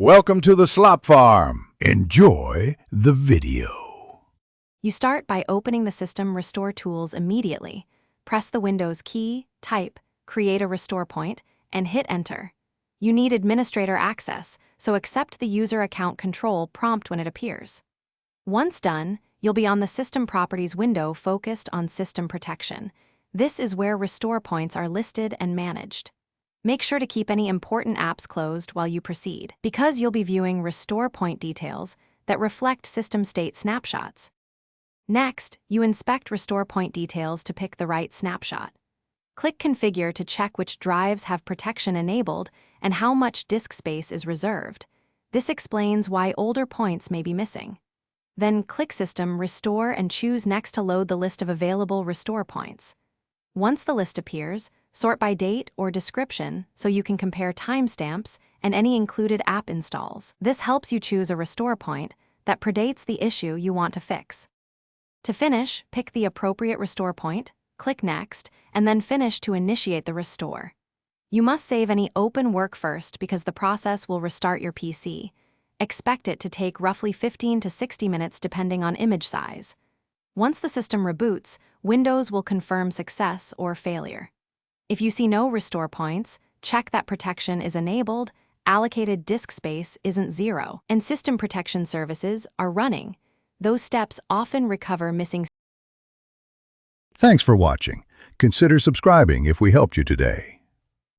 Welcome to the Slop Farm. Enjoy the video. You start by opening the System Restore tools immediately. Press the Windows key, type, create a restore point, and hit Enter. You need administrator access, so accept the user account control prompt when it appears. Once done, you'll be on the System Properties window focused on System Protection. This is where restore points are listed and managed. Make sure to keep any important apps closed while you proceed, because you'll be viewing restore point details that reflect system state snapshots. Next, you inspect restore point details to pick the right snapshot. Click Configure to check which drives have protection enabled and how much disk space is reserved. This explains why older points may be missing. Then click System Restore and choose Next to load the list of available restore points. Once the list appears, sort by date or description so you can compare timestamps and any included app installs. This helps you choose a restore point that predates the issue you want to fix. To finish, pick the appropriate restore point, click Next, and then Finish to initiate the restore. You must save any open work first because the process will restart your PC. Expect it to take roughly 15 to 60 minutes depending on image size. Once the system reboots, Windows will confirm success or failure. If you see no restore points, check that protection is enabled, allocated disk space isn't 0, and system protection services are running. Those steps often recover missing. Thanks for watching. Consider subscribing if we helped you today.